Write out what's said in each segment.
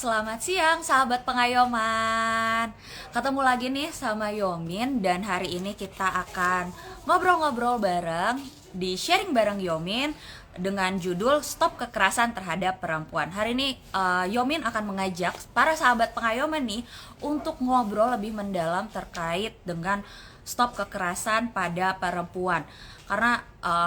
Selamat siang sahabat pengayoman. Ketemu lagi nih sama Yomin dan hari ini kita akan ngobrol-ngobrol bareng di sharing bareng Yomin dengan judul Stop Kekerasan Terhadap Perempuan. Hari ini Yomin akan mengajak para sahabat pengayoman nih untuk ngobrol lebih mendalam terkait dengan stop kekerasan pada perempuan. Karena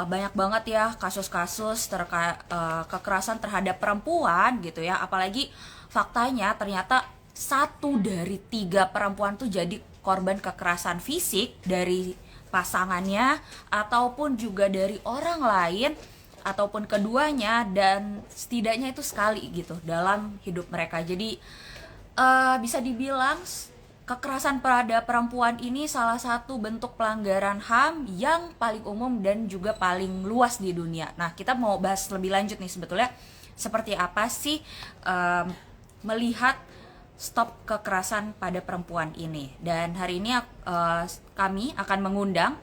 banyak banget ya kasus-kasus terkait kekerasan terhadap perempuan gitu ya, apalagi faktanya ternyata 1 dari 3 perempuan tuh jadi korban kekerasan fisik dari pasangannya ataupun juga dari orang lain ataupun keduanya, dan setidaknya itu sekali gitu dalam hidup mereka. Jadi bisa dibilang kekerasan pada perempuan ini salah satu bentuk pelanggaran HAM yang paling umum dan juga paling luas di dunia. Nah, kita mau bahas lebih lanjut nih sebetulnya seperti apa sih melihat stop kekerasan pada perempuan ini. Dan hari ini kami akan mengundang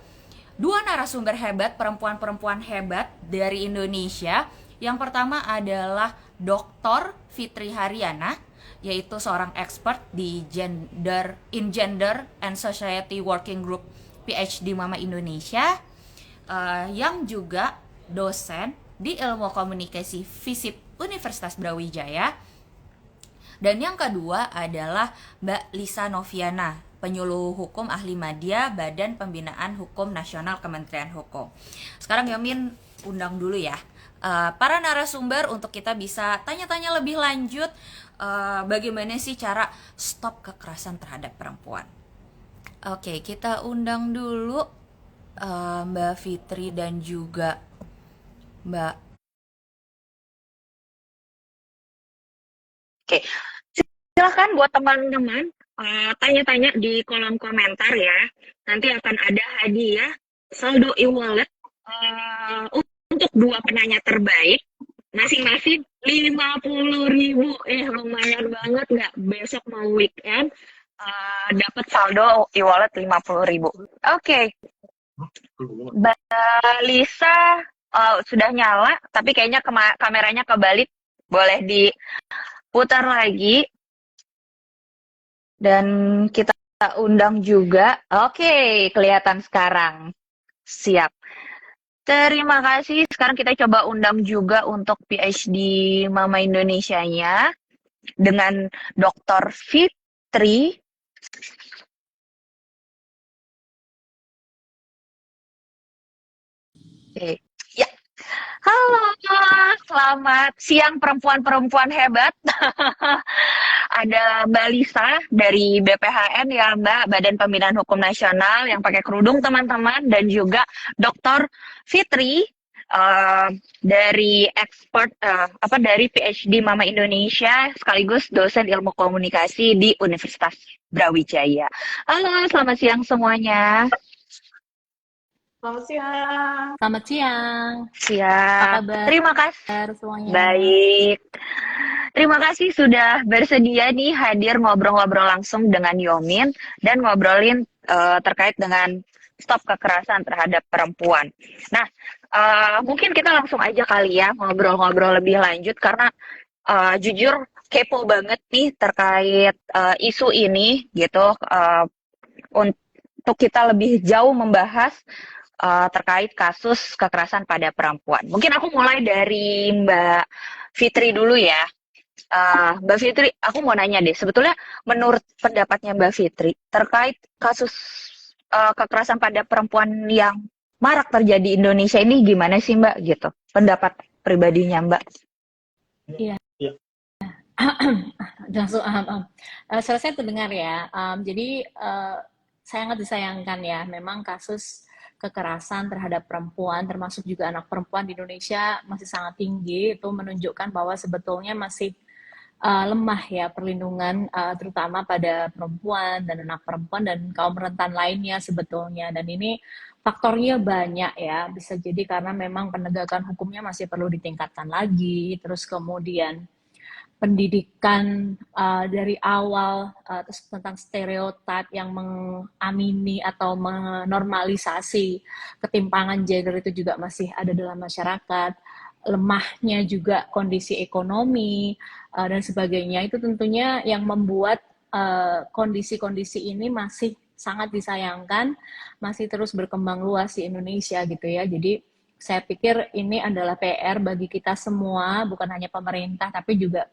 2 narasumber hebat, perempuan-perempuan hebat dari Indonesia. Yang pertama adalah Dr. Fitri Haryana, yaitu seorang expert di Gender and Society Working Group PhD Mama Indonesia, yang juga dosen di Ilmu Komunikasi FISIP Universitas Brawijaya. Dan yang kedua adalah Mbak Lisa Noviana, penyuluh hukum ahli media Badan Pembinaan Hukum Nasional Kementerian Hukum. Sekarang Yomin undang dulu ya para narasumber untuk kita bisa tanya-tanya lebih lanjut bagaimana sih cara stop kekerasan terhadap perempuan. Oke, kita undang dulu Mbak Fitri dan juga Mbak. Oke, silahkan buat teman-teman tanya-tanya di kolom komentar ya. Nanti akan ada hadiah saldo e-wallet untuk 2 penanya terbaik. Masing-masing 50.000. Lumayan banget nggak? Besok mau weekend dapat saldo e-wallet 50.000. Oke, Mbak Lisa sudah nyala, tapi kayaknya kameranya kebalik. Boleh diputar lagi. Dan kita undang juga. Oke, kelihatan sekarang. Siap. Terima kasih. Sekarang kita coba undang juga untuk PhD Mama Indonesianya dengan Dr. Fitri. Oke. Ya. Halo, selamat siang perempuan-perempuan hebat. Ada Mbak Lisa dari BPHN ya Mbak, Badan Pembinaan Hukum Nasional yang pakai kerudung teman-teman, dan juga Dr. Fitri dari dari PhD Mama Indonesia sekaligus dosen ilmu komunikasi di Universitas Brawijaya. Halo, selamat siang semuanya. Selamat siang. Selamat siang. Apa Siap. kabar Terima kasih. semuanya? Baik. Terima kasih sudah bersedia nih hadir ngobrol-ngobrol langsung dengan Yomin dan ngobrolin terkait dengan stop kekerasan terhadap perempuan. Nah, mungkin kita langsung aja kali ya ngobrol-ngobrol lebih lanjut karena jujur kepo banget nih terkait isu ini gitu, untuk kita lebih jauh membahas terkait kasus kekerasan pada perempuan. Mungkin aku mulai dari Mbak Fitri dulu ya. Mbak Fitri, aku mau nanya deh, sebetulnya menurut pendapatnya Mbak Fitri terkait kasus kekerasan pada perempuan yang marak terjadi di Indonesia ini gimana sih Mbak gitu? Pendapat pribadinya Mbak. Iya. Iya. Langsung selesai terdengar ya. Jadi sangat disayangkan ya, memang kasus kekerasan terhadap perempuan, termasuk juga anak perempuan di Indonesia masih sangat tinggi. Itu menunjukkan bahwa sebetulnya masih lemah ya perlindungan, terutama pada perempuan dan anak perempuan dan kaum rentan lainnya sebetulnya. Dan ini faktornya banyak ya, bisa jadi karena memang penegakan hukumnya masih perlu ditingkatkan lagi, terus kemudian pendidikan dari awal tentang stereotip yang mengamini atau menormalisasi ketimpangan gender itu juga masih ada dalam masyarakat. lemahnya juga kondisi ekonomi dan sebagainya, itu tentunya yang membuat kondisi-kondisi ini masih sangat disayangkan, masih terus berkembang luas di Indonesia gitu ya. Jadi saya pikir ini adalah PR bagi kita semua, bukan hanya pemerintah, tapi juga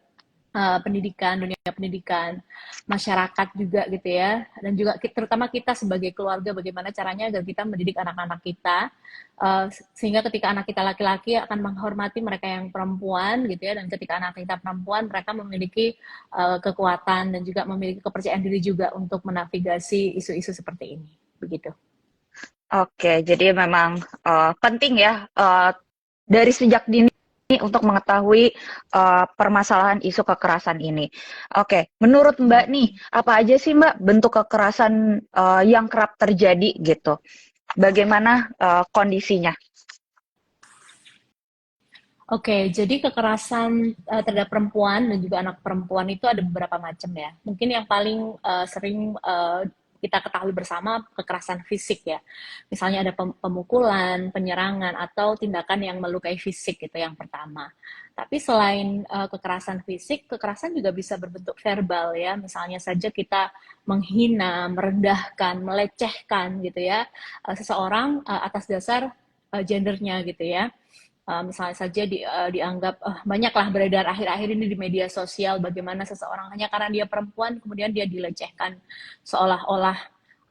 pendidikan, dunia pendidikan, masyarakat juga gitu ya, dan juga terutama kita sebagai keluarga, bagaimana caranya agar kita mendidik anak-anak kita, sehingga ketika anak kita laki-laki akan menghormati mereka yang perempuan gitu ya, dan ketika anak kita perempuan, mereka memiliki kekuatan dan juga memiliki kepercayaan diri juga untuk menavigasi isu-isu seperti ini, begitu. Oke, jadi memang penting ya dari sejak dini untuk mengetahui permasalahan isu kekerasan ini. Oke, menurut Mbak nih, apa aja sih Mbak bentuk kekerasan yang kerap terjadi gitu? Bagaimana kondisinya? Oke, jadi kekerasan terhadap perempuan dan juga anak perempuan itu ada beberapa macam ya. Mungkin yang paling sering kita ketahui bersama kekerasan fisik ya. Misalnya ada pemukulan, penyerangan, atau tindakan yang melukai fisik itu yang pertama. Tapi selain kekerasan fisik, kekerasan juga bisa berbentuk verbal ya. Misalnya saja kita menghina, merendahkan, melecehkan gitu ya seseorang atas dasar gendernya gitu ya. Misalnya saja dianggap banyaklah beredar akhir-akhir ini di media sosial bagaimana seseorang hanya karena dia perempuan kemudian dia dilecehkan seolah-olah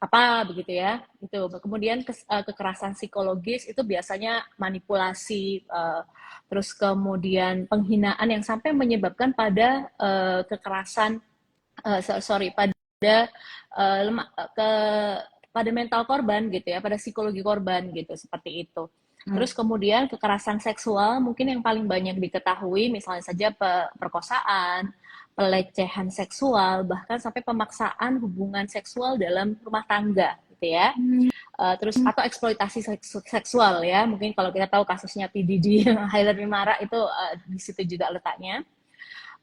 apa begitu ya. Itu kemudian kekerasan psikologis itu biasanya manipulasi, terus kemudian penghinaan yang sampai menyebabkan pada kekerasan pada pada mental korban gitu ya, pada psikologi korban gitu, seperti itu. Terus kemudian kekerasan seksual mungkin yang paling banyak diketahui, misalnya saja perkosaan, pelecehan seksual, bahkan sampai pemaksaan hubungan seksual dalam rumah tangga gitu ya. Terus atau eksploitasi seksual ya, mungkin kalau kita tahu kasusnya P. Diddy, Hailey Wimara itu di situ juga letaknya.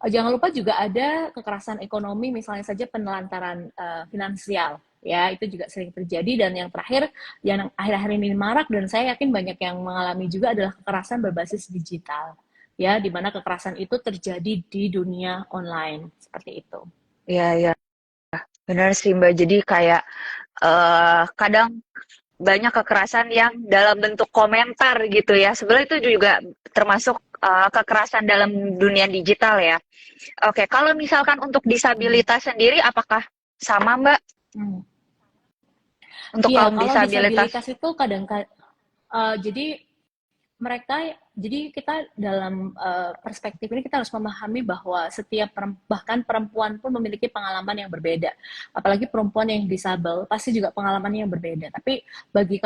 Jangan lupa juga ada kekerasan ekonomi, misalnya saja penelantaran finansial. Ya, itu juga sering terjadi. Dan yang terakhir, yang akhir-akhir ini marak dan saya yakin banyak yang mengalami juga adalah kekerasan berbasis digital. Ya, di mana kekerasan itu terjadi di dunia online. Seperti itu. Iya, ya. Benar sih Mbak. Jadi kayak kadang banyak kekerasan yang dalam bentuk komentar gitu ya. Sebenarnya itu juga termasuk kekerasan dalam dunia digital ya. Oke, kalau misalkan untuk disabilitas sendiri apakah sama Mbak? Untuk Iya, kaum kalau disabilitas itu kadang-kadang jadi kita dalam perspektif ini kita harus memahami bahwa setiap bahkan perempuan pun memiliki pengalaman yang berbeda. Apalagi perempuan yang disabel pasti juga pengalamannya yang berbeda. Tapi bagi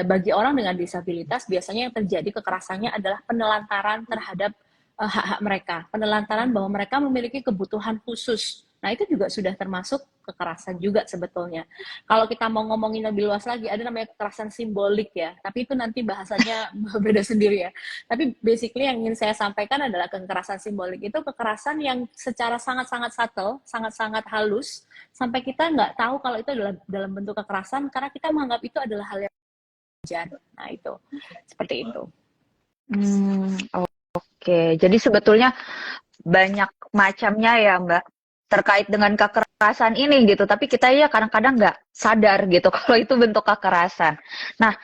bagi orang dengan disabilitas biasanya yang terjadi kekerasannya adalah penelantaran terhadap hak-hak mereka, penelantaran bahwa mereka memiliki kebutuhan khusus. Nah, itu juga sudah termasuk kekerasan juga sebetulnya. Kalau kita mau ngomongin lebih luas lagi, ada namanya kekerasan simbolik ya, tapi itu nanti bahasanya beda sendiri ya. Tapi basically yang ingin saya sampaikan adalah kekerasan simbolik itu kekerasan yang secara sangat-sangat subtle, sangat-sangat halus, sampai kita nggak tahu kalau itu adalah dalam bentuk kekerasan, karena kita menganggap itu adalah hal yang wajar. Nah, itu. Seperti itu. Oke. Jadi sebetulnya banyak macamnya ya Mbak terkait dengan kekerasan ini gitu, tapi kita ya kadang-kadang nggak sadar gitu kalau itu bentuk kekerasan. Nah,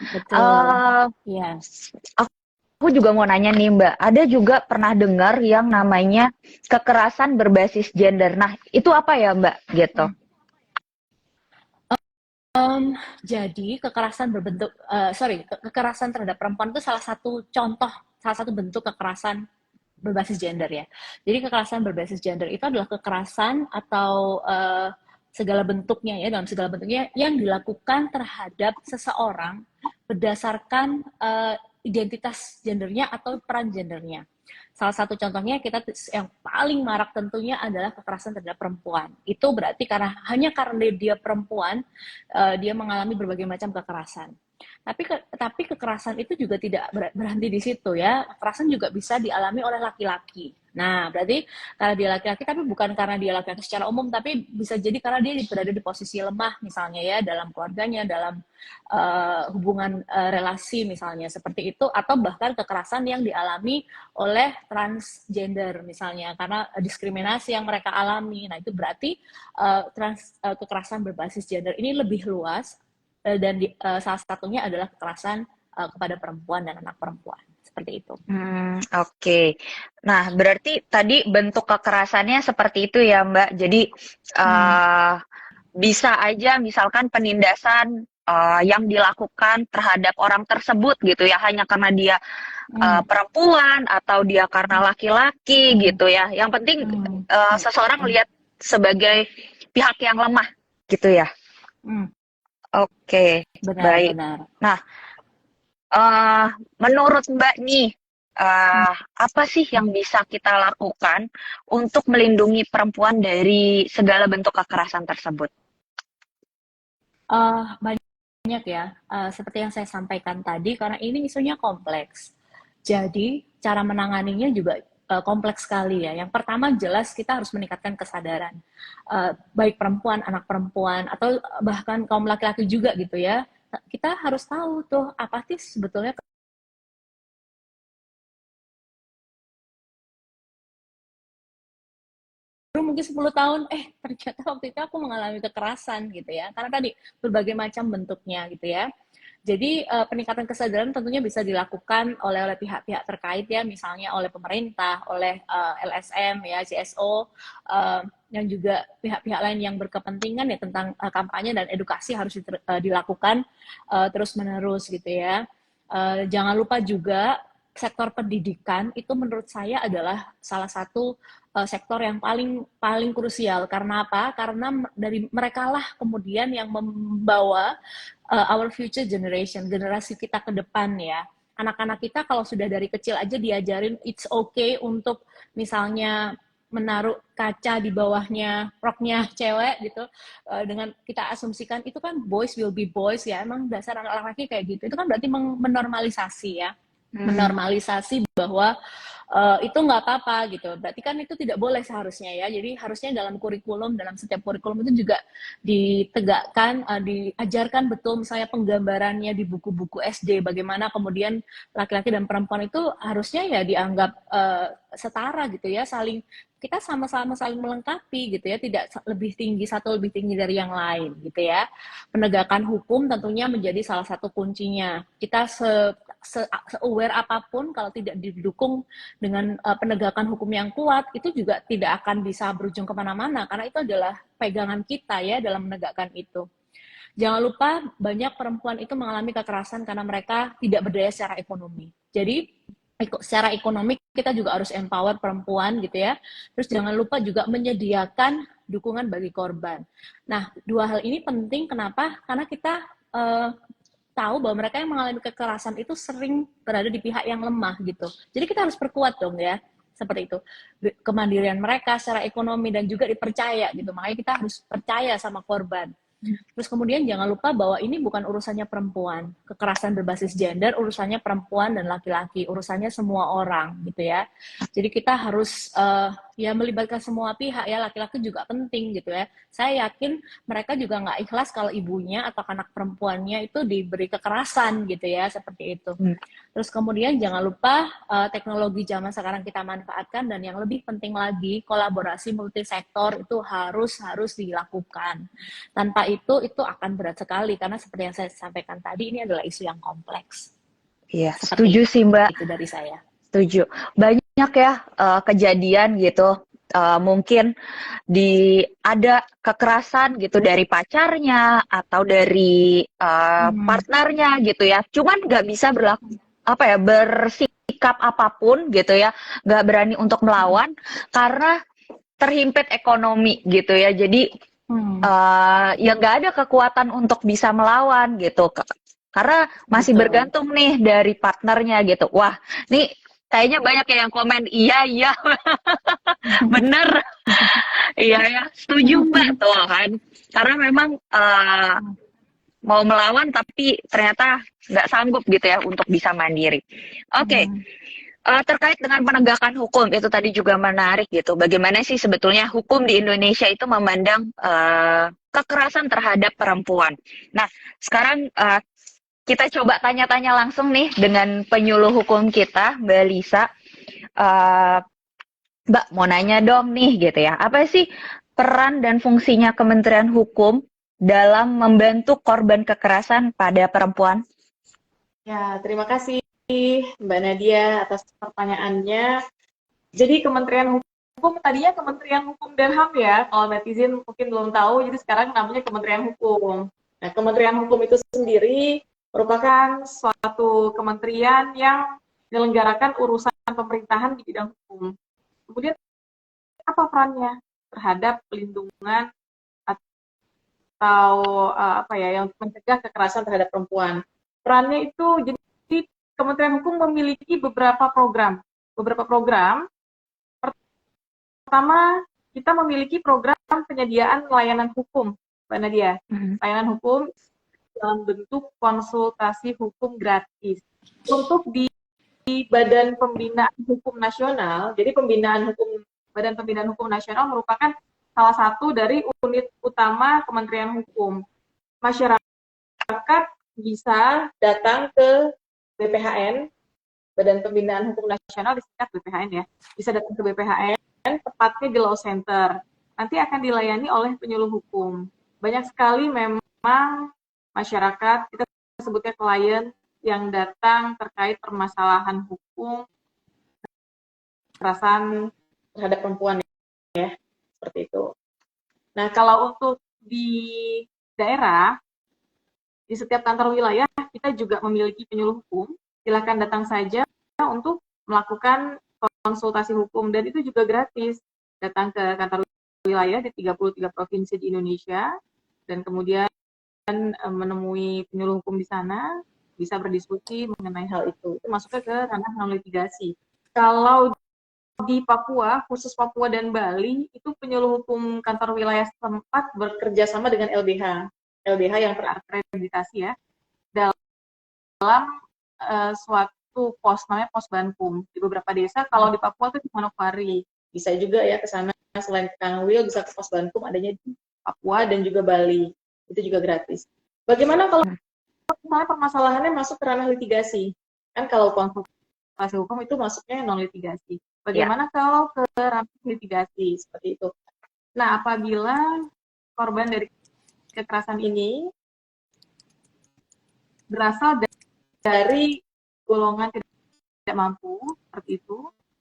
Iya. aku juga mau nanya nih Mbak, ada juga pernah dengar yang namanya kekerasan berbasis gender. Nah, itu apa ya Mbak gitu? Jadi kekerasan kekerasan terhadap perempuan itu salah satu bentuk kekerasan berbasis gender ya. Jadi kekerasan berbasis gender itu adalah kekerasan atau segala bentuknya ya, dalam segala bentuknya yang dilakukan terhadap seseorang berdasarkan identitas gendernya atau peran gendernya. Salah satu contohnya yang paling marak tentunya adalah kekerasan terhadap perempuan. Itu berarti hanya karena dia perempuan, dia mengalami berbagai macam kekerasan. Tapi kekerasan itu juga tidak berhenti di situ ya. Kekerasan juga bisa dialami oleh laki-laki. Nah, berarti karena dia laki-laki, tapi bukan karena dia laki-laki secara umum, tapi bisa jadi karena dia berada di posisi lemah misalnya ya, dalam keluarganya, dalam hubungan relasi misalnya, seperti itu, atau bahkan kekerasan yang dialami oleh transgender misalnya, karena diskriminasi yang mereka alami. Nah, itu berarti kekerasan berbasis gender ini lebih luas, dan salah satunya adalah kekerasan kepada perempuan dan anak perempuan. Seperti itu. Oke. Nah, berarti tadi bentuk kekerasannya seperti itu ya, Mbak. Jadi bisa aja misalkan penindasan yang dilakukan terhadap orang tersebut gitu ya, hanya karena dia perempuan atau dia karena laki-laki gitu ya. Yang penting seseorang lihat sebagai pihak yang lemah gitu ya. Oke, baik. Benar. Nah, menurut Mbak nih, apa sih yang bisa kita lakukan untuk melindungi perempuan dari segala bentuk kekerasan tersebut? Banyak ya, seperti yang saya sampaikan tadi, karena ini isunya kompleks. Jadi, cara menanganinya juga kompleks sekali ya. Yang pertama jelas kita harus meningkatkan kesadaran. Baik perempuan, anak perempuan, atau bahkan kaum laki-laki juga gitu ya. Kita harus tahu tuh, apa sih sebetulnya mungkin 10 tahun, ternyata waktu itu aku mengalami kekerasan gitu ya. Karena tadi berbagai macam bentuknya gitu ya. Jadi peningkatan kesadaran tentunya bisa dilakukan oleh pihak-pihak terkait ya, misalnya oleh pemerintah, oleh LSM ya, CSO, dan juga pihak-pihak lain yang berkepentingan ya tentang kampanye dan edukasi harus dilakukan terus-menerus gitu ya. Jangan lupa juga sektor pendidikan itu menurut saya adalah salah satu sektor yang paling krusial. Karena apa? Karena dari merekalah kemudian yang membawa our future generation, generasi kita ke depan ya. Anak-anak kita kalau sudah dari kecil aja diajarin it's okay untuk misalnya menaruh kaca di bawahnya roknya cewek gitu, dengan kita asumsikan itu kan boys will be boys ya, emang dasar anak laki kayak gitu, itu kan berarti menormalisasi ya, menormalisasi bahwa itu nggak apa-apa gitu. Berarti kan itu tidak boleh seharusnya ya. Jadi harusnya dalam kurikulum, dalam setiap kurikulum itu juga ditegakkan, diajarkan betul misalnya penggambarannya di buku-buku SD, bagaimana kemudian laki-laki dan perempuan itu harusnya ya dianggap setara gitu ya, kita sama-sama saling melengkapi gitu ya, tidak lebih tinggi satu lebih tinggi dari yang lain gitu ya. Penegakan hukum tentunya menjadi salah satu kuncinya. Kita se-aware apapun kalau tidak didukung dengan penegakan hukum yang kuat, itu juga tidak akan bisa berujung kemana-mana, karena itu adalah pegangan kita ya dalam menegakkan itu. Jangan lupa banyak perempuan itu mengalami kekerasan karena mereka tidak berdaya secara ekonomi. Jadi secara ekonomi kita juga harus empower perempuan gitu ya. Terus jangan lupa juga menyediakan dukungan bagi korban. Nah, dua hal ini penting. Kenapa? Karena kita tahu bahwa mereka yang mengalami kekerasan itu sering berada di pihak yang lemah gitu. Jadi kita harus perkuat dong ya, seperti itu. Kemandirian mereka secara ekonomi dan juga dipercaya gitu. Makanya kita harus percaya sama korban. Terus kemudian jangan lupa bahwa ini bukan urusannya perempuan. Kekerasan berbasis gender urusannya perempuan dan laki-laki, urusannya semua orang gitu ya. Jadi kita harus ya melibatkan semua pihak ya, laki-laki juga penting gitu ya. Saya yakin mereka juga nggak ikhlas kalau ibunya atau anak perempuannya itu diberi kekerasan gitu ya, seperti itu. Terus kemudian jangan lupa teknologi zaman sekarang kita manfaatkan, dan yang lebih penting lagi kolaborasi multisektor itu harus dilakukan. Tanpa itu akan berat sekali, karena seperti yang saya sampaikan tadi, ini adalah isu yang kompleks. Iya, setuju sih Mbak. Itu dari saya. Setuju. Banyak ya kejadian gitu, mungkin ada kekerasan gitu dari pacarnya atau dari partnernya gitu ya. Cuman nggak bisa bersikap apapun gitu ya, nggak berani untuk melawan karena terhimpit ekonomi gitu ya. Jadi ya nggak ada kekuatan untuk bisa melawan gitu, karena masih bergantung nih dari partnernya gitu. Wah, nih kayaknya banyak yang komen iya bener. Iya ya, setuju Mbak tuh kan, karena memang mau melawan tapi ternyata nggak sanggup gitu ya untuk bisa mandiri. Oke. Terkait dengan penegakan hukum, itu tadi juga menarik gitu. Bagaimana sih sebetulnya hukum di Indonesia itu memandang kekerasan terhadap perempuan. Nah, sekarang kita coba tanya-tanya langsung nih dengan penyuluh hukum kita, Mbak Lisa. Eh, Mbak, mau nanya dong nih gitu ya. Apa sih peran dan fungsinya Kementerian Hukum dalam membantu korban kekerasan pada perempuan? Ya, terima kasih Mbak Nadia atas pertanyaannya. Jadi Kementerian Hukum, tadinya Kementerian Hukum dan HAM ya, kalau netizen mungkin belum tahu, jadi sekarang namanya Kementerian Hukum. Nah, Kementerian Hukum itu sendiri merupakan suatu kementerian yang menyelenggarakan urusan pemerintahan di bidang hukum. Kemudian apa perannya terhadap pelindungan atau apa ya, yang mencegah kekerasan terhadap perempuan? Perannya itu, jadi Kementerian Hukum memiliki beberapa program. Pertama, kita memiliki program penyediaan layanan hukum, Mbak Nadia. Layanan hukum dalam bentuk konsultasi hukum gratis. Untuk di Badan Pembinaan Hukum Nasional, jadi Badan Pembinaan Hukum Nasional merupakan salah satu dari unit utama Kementerian Hukum. Masyarakat bisa datang ke BPHN, Badan Pembinaan Hukum Nasional, disingkat BPHN ya, bisa datang ke BPHN, tepatnya di Law Center. Nanti akan dilayani oleh penyuluh hukum. Banyak sekali memang masyarakat, kita sebutnya klien, yang datang terkait permasalahan hukum kekerasan terhadap perempuan ya, seperti itu. Nah, kalau untuk di daerah, di setiap kantor wilayah kita juga memiliki penyuluh hukum. Silakan datang saja untuk melakukan konsultasi hukum, dan itu juga gratis. Datang ke kantor wilayah di 33 provinsi di Indonesia, dan kemudian menemui penyuluh hukum di sana, bisa berdiskusi mengenai hal itu. Itu masuknya ke ranah non litigasi. Kalau di Papua, khusus Papua dan Bali, itu penyuluh hukum kantor wilayah setempat bekerja sama dengan LBH yang terakreditasi ya, dalam suatu pos, namanya pos Bankum. Di beberapa desa, kalau di Papua itu di Manokwari. Bisa juga ya ke sana, selain ke Kanwil, bisa ke pos Bankum, adanya di Papua dan juga Bali. Itu juga gratis. Bagaimana kalau misalnya permasalahannya masuk ke ranah litigasi? Kan kalau konsultasi hukum itu masuknya non litigasi. Bagaimana kalau ke ranah litigasi seperti itu? Nah, apabila korban dari kekerasan ini berasal dari golongan tidak mampu seperti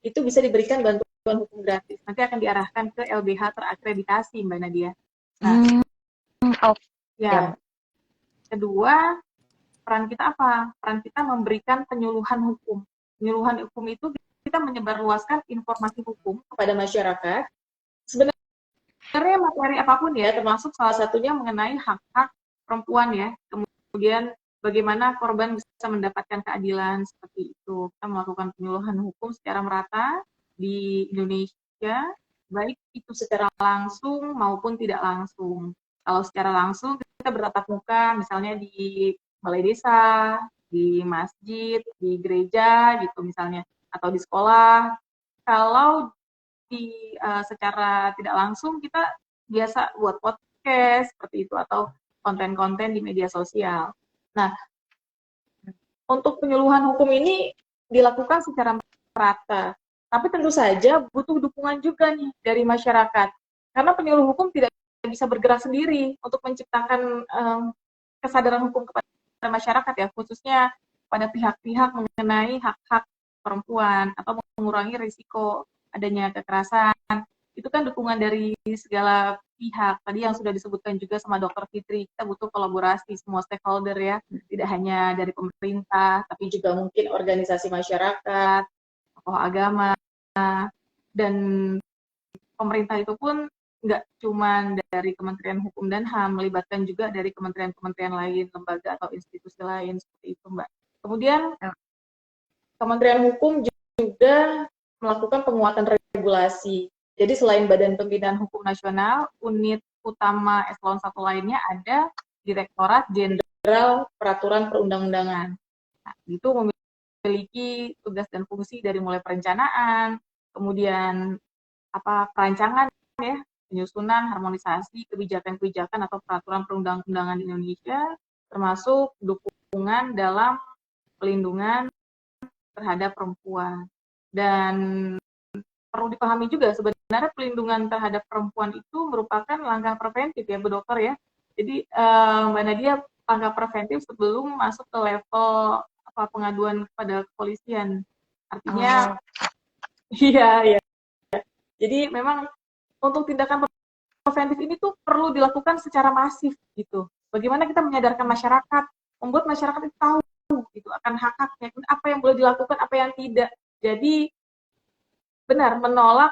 itu bisa diberikan bantuan hukum gratis. Nanti akan diarahkan ke LBH terakreditasi, Mbak Nadia. Nah, ya. Kedua, peran kita apa? Peran kita memberikan penyuluhan hukum. Penyuluhan hukum itu kita menyebarluaskan informasi hukum kepada masyarakat. Sebenarnya materi apapun ya, termasuk salah satunya mengenai hak-hak perempuan ya. Kemudian bagaimana korban bisa mendapatkan keadilan seperti itu. Kita melakukan penyuluhan hukum secara merata di Indonesia, baik itu secara langsung maupun tidak langsung. Kalau secara langsung kita bertatap muka, misalnya di balai desa, di masjid, di gereja gitu misalnya, atau di sekolah. Kalau secara tidak langsung kita biasa buat podcast seperti itu, atau konten-konten di media sosial. Nah, untuk penyuluhan hukum ini dilakukan secara merata, tapi tentu saja butuh dukungan juga nih dari masyarakat, karena penyuluh hukum tidak bisa bergerak sendiri untuk menciptakan kesadaran hukum kepada masyarakat ya, khususnya pada pihak-pihak mengenai hak-hak perempuan atau mengurangi risiko adanya kekerasan. Itu kan dukungan dari segala pihak. Tadi yang sudah disebutkan juga sama Dr. Fitri, kita butuh kolaborasi semua stakeholder ya, tidak hanya dari pemerintah, tapi juga mungkin organisasi masyarakat, tokoh agama, dan pemerintah itu pun nggak cuma dari Kementerian Hukum dan HAM, melibatkan juga dari kementerian-kementerian lain, lembaga atau institusi lain, seperti itu, Mbak. Kemudian Kementerian Hukum juga melakukan penguatan regulasi. Jadi selain Badan Pembinaan Hukum Nasional, unit utama eselon 1 lainnya ada Direktorat Jenderal Peraturan Perundang-undangan. Nah, itu memiliki tugas dan fungsi dari mulai perencanaan, kemudian perancangan ya, penyusunan, harmonisasi kebijakan-kebijakan atau peraturan perundang-undangan di Indonesia, termasuk dukungan dalam pelindungan terhadap perempuan. Dan perlu dipahami juga sebenarnya pelindungan terhadap perempuan itu merupakan langkah preventif ya Bu Dokter ya. Jadi Mbak Nadia, langkah preventif sebelum masuk ke level pengaduan kepada kepolisian. Artinya iya. Jadi memang untuk tindakan preventif ini tuh perlu dilakukan secara masif gitu. Bagaimana kita menyadarkan masyarakat, membuat masyarakat itu tahu gitu akan hak-haknya, apa yang boleh dilakukan, apa yang tidak. Jadi benar menolak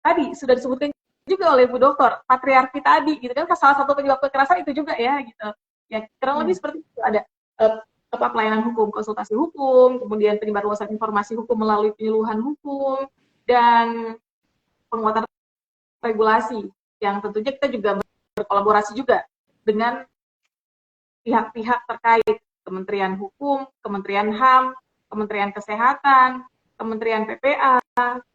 tadi sudah disebutkan juga oleh Bu Dokter, patriarki tadi gitu kan, salah satu penyebab kekerasan itu juga ya gitu. Ya kurang lebih seperti itu, ada pelayanan hukum, konsultasi hukum, kemudian penyebarluasan informasi hukum melalui penyuluhan hukum, dan penguatan regulasi yang tentunya kita juga berkolaborasi juga dengan pihak-pihak terkait, Kementerian Hukum, Kementerian HAM, Kementerian Kesehatan, Kementerian PPA,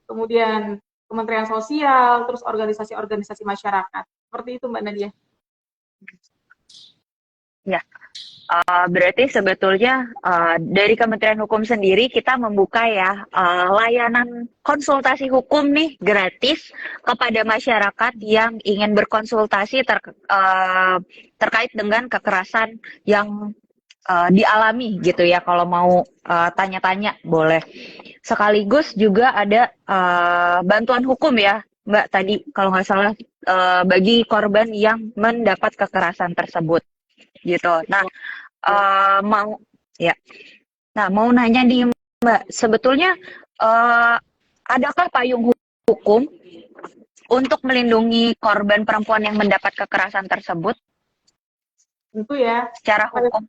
kemudian Kementerian Sosial, terus organisasi-organisasi masyarakat. Seperti itu Mbak Nadia. Ya, berarti sebetulnya dari Kementerian Hukum sendiri kita membuka ya layanan konsultasi hukum nih gratis kepada masyarakat yang ingin berkonsultasi terkait dengan kekerasan yang dialami gitu ya. Kalau mau tanya-tanya boleh. Sekaligus juga ada bantuan hukum ya Mbak tadi kalau nggak salah bagi korban yang mendapat kekerasan tersebut gitu. Nah, mau nanya nih Mbak, sebetulnya adakah payung hukum untuk melindungi korban perempuan yang mendapat kekerasan tersebut? Tentu ya. Secara hukum.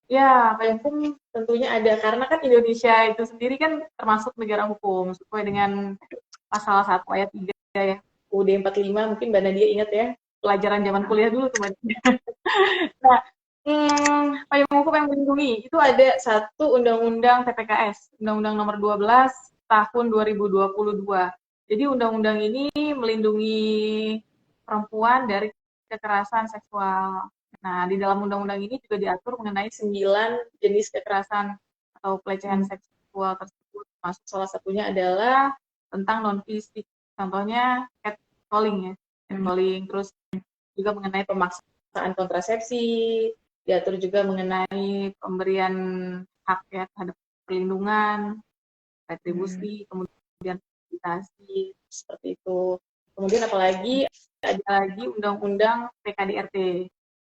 Ya, payung hukum tentunya ada, karena kan Indonesia itu sendiri kan termasuk negara hukum sesuai dengan pasal 1 ayat 3 ya, UUD 45, mungkin Mbak Nadia ingat ya, pelajaran zaman kuliah dulu tuh Mbak Nadia. Nah, payung hukum yang melindungi itu ada satu Undang-Undang TPKS, Undang-Undang Nomor 12 Tahun 2022. Jadi undang-undang ini melindungi perempuan dari kekerasan seksual. Nah, di dalam undang-undang ini juga diatur mengenai 9 jenis kekerasan atau pelecehan seksual tersebut. Masuk salah satunya adalah tentang non-fisik. Contohnya catcalling ya, catcalling. Terus juga mengenai pemaksaan kontrasepsi, diatur juga mengenai pemberian hak ya terhadap perlindungan, retribusi, kemudian rehabilitasi, seperti itu. Kemudian apalagi ada lagi Undang-Undang PKDRT.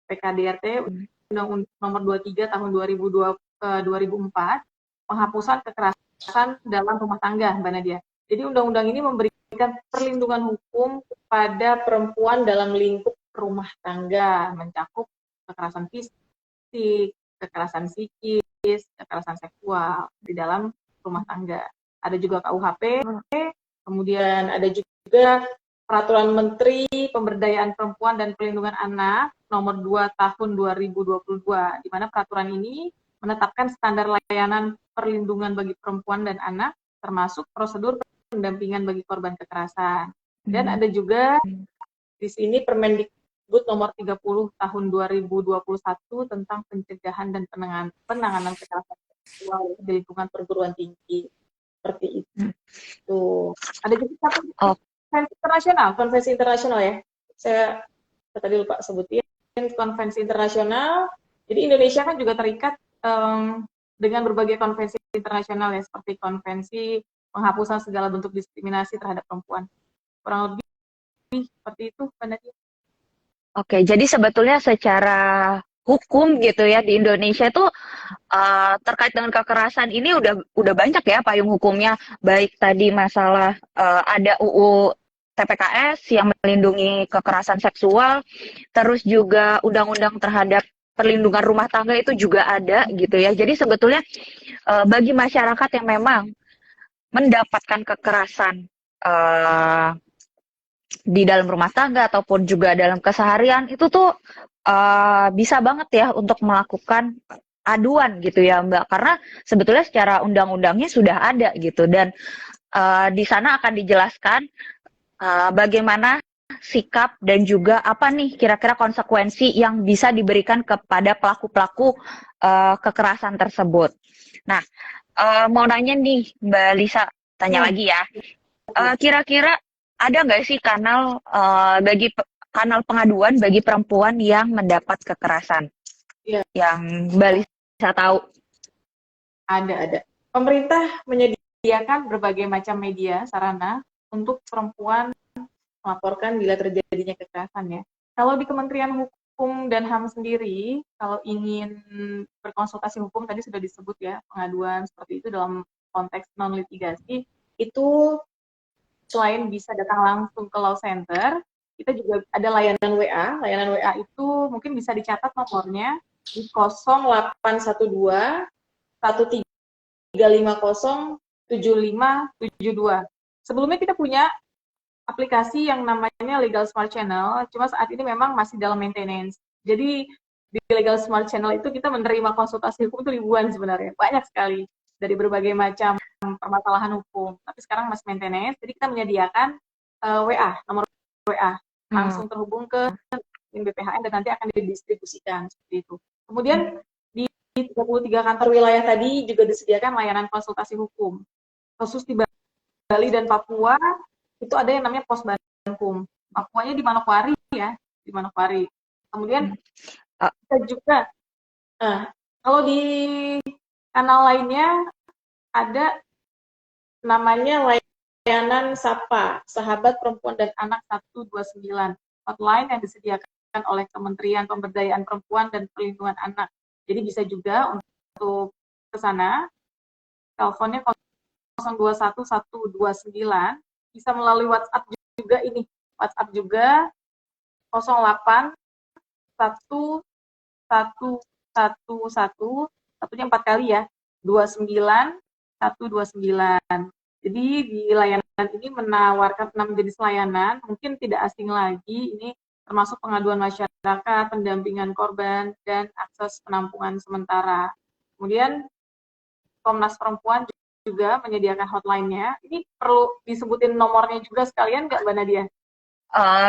PKDRT Undang-Undang Nomor 23 Tahun 2004, penghapusan kekerasan dalam rumah tangga, Mbak Nadia. Jadi undang-undang ini memberikan perlindungan hukum kepada perempuan dalam lingkup rumah tangga, mencakup kekerasan fisik, kekerasan psikis, kekerasan seksual di dalam rumah tangga. Ada juga KUHP, kemudian ada juga Peraturan Menteri Pemberdayaan Perempuan dan Perlindungan Anak Nomor 2 Tahun 2022, di mana peraturan ini menetapkan standar layanan perlindungan bagi perempuan dan anak, termasuk prosedur pendampingan bagi korban kekerasan. Dan ada juga di sini Permendikbud Nomor 30 Tahun 2021 tentang pencegahan dan penanganan kekerasan seksual di lingkungan perguruan tinggi. Seperti itu. Ada juga konvensi internasional ya. Saya tadi lupa sebutin konvensi internasional. Jadi Indonesia kan juga terikat dengan berbagai konvensi internasional ya, seperti konvensi penghapusan segala bentuk diskriminasi terhadap perempuan. Kurang lebih seperti itu, Mbak Nadia. Oke, jadi sebetulnya secara hukum gitu ya di Indonesia itu terkait dengan kekerasan ini udah banyak ya payung hukumnya, baik tadi masalah ada UU TPKS yang melindungi kekerasan seksual, terus juga undang-undang terhadap perlindungan rumah tangga itu juga ada gitu ya. Jadi sebetulnya bagi masyarakat yang memang mendapatkan kekerasan di dalam rumah tangga ataupun juga dalam keseharian itu tuh bisa banget ya untuk melakukan aduan gitu ya Mbak, karena sebetulnya secara undang-undangnya sudah ada gitu, dan di sana akan dijelaskan bagaimana sikap dan juga apa nih kira-kira konsekuensi yang bisa diberikan kepada pelaku-pelaku kekerasan tersebut. Nah, mau nanya nih Mbak Lisa, tanya Hmm. lagi ya. Kira-kira ada nggak sih kanal kanal pengaduan bagi perempuan yang mendapat kekerasan? Iya. Yang Mbak Lisa tahu? Ada. Pemerintah menyediakan berbagai macam media sarana untuk perempuan melaporkan bila terjadinya kekerasan ya. Kalau di Kementerian Hukum dan HAM sendiri, kalau ingin berkonsultasi hukum, tadi sudah disebut ya, pengaduan seperti itu dalam konteks non-litigasi, itu selain bisa datang langsung ke law center, kita juga ada layanan WA. Layanan WA itu mungkin bisa dicatat nomornya di 0812 1350 7572. Sebelumnya kita punya aplikasi yang namanya Legal Smart Channel, cuma saat ini memang masih dalam maintenance. Jadi di Legal Smart Channel itu kita menerima konsultasi hukum itu ribuan sebenarnya, banyak sekali dari berbagai macam permasalahan hukum. Tapi sekarang masih maintenance, jadi kita menyediakan WA, nomor WA, langsung terhubung ke BPHN dan nanti akan didistribusikan seperti itu. Kemudian di 33 kantor wilayah tadi juga disediakan layanan konsultasi hukum. Khusus di Bali dan Papua itu ada yang namanya pos Bankum. Papuanya di Manokwari ya, di Manokwari. Kemudian kita juga, kalau di kanal lainnya ada namanya layanan SAPA, Sahabat Perempuan dan Anak 129, hotline yang disediakan oleh Kementerian Pemberdayaan Perempuan dan Perlindungan Anak. Jadi bisa juga untuk ke sana, teleponnya 021129, bisa melalui WhatsApp juga ini. WhatsApp juga 08 1 1 1 1, satunya 4 kali ya, 29 129. Jadi di layanan ini menawarkan 6 jenis layanan, mungkin tidak asing lagi, ini termasuk pengaduan masyarakat, pendampingan korban, dan akses penampungan sementara. Kemudian Komnas Perempuan juga menyediakan hotline-nya. Ini perlu disebutin nomornya juga sekalian nggak, Mbak Nadia?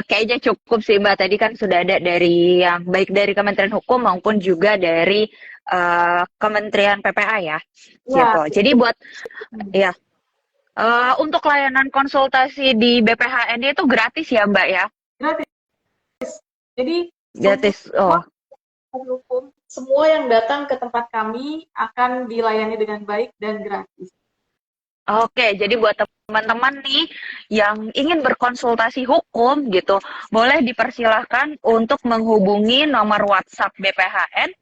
Kayaknya cukup sih Mbak, tadi kan sudah ada dari yang baik dari Kementerian Hukum maupun juga dari Kementerian PPA ya, gitu. Jadi buat ya untuk layanan konsultasi di BPHN itu gratis ya Mbak ya? Gratis. Jadi Gratis. hukum, semua yang datang ke tempat kami akan dilayani dengan baik dan gratis. Oke, jadi buat teman-teman nih yang ingin berkonsultasi hukum gitu, boleh dipersilahkan untuk menghubungi nomor WhatsApp BPHN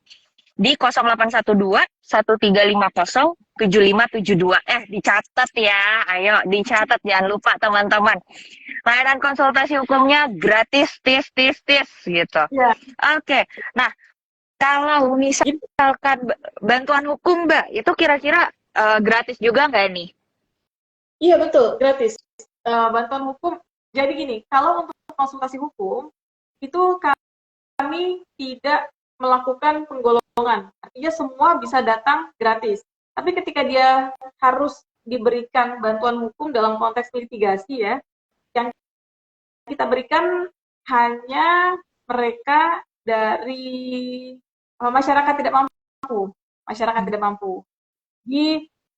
di 0812 1350 7572. Dicatat ya, ayo dicatat, jangan lupa teman-teman. Layanan konsultasi hukumnya gratis, tis gitu. Ya. Oke, nah kalau misalkan bantuan hukum Mbak, itu kira-kira gratis juga nggak nih? Iya betul, gratis. Bantuan hukum, jadi gini, kalau untuk konsultasi hukum, itu kami tidak melakukan penggolongan. Artinya semua bisa datang gratis. Tapi ketika dia harus diberikan bantuan hukum dalam konteks litigasi ya, yang kita berikan hanya mereka dari masyarakat tidak mampu. Masyarakat tidak mampu.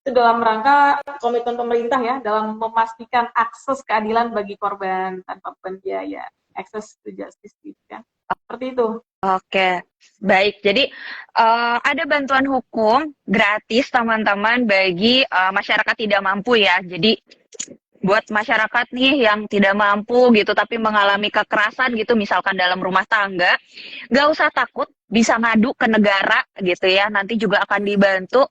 Itu dalam rangka komitmen pemerintah ya, dalam memastikan akses keadilan bagi korban tanpa beban biaya, access to justice gitu kan. Seperti itu. Oke, baik. Jadi ada bantuan hukum gratis teman-teman bagi masyarakat tidak mampu ya. Jadi buat masyarakat nih yang tidak mampu gitu tapi mengalami kekerasan gitu, misalkan dalam rumah tangga, gak usah takut, bisa ngadu ke negara gitu ya. Nanti juga akan dibantu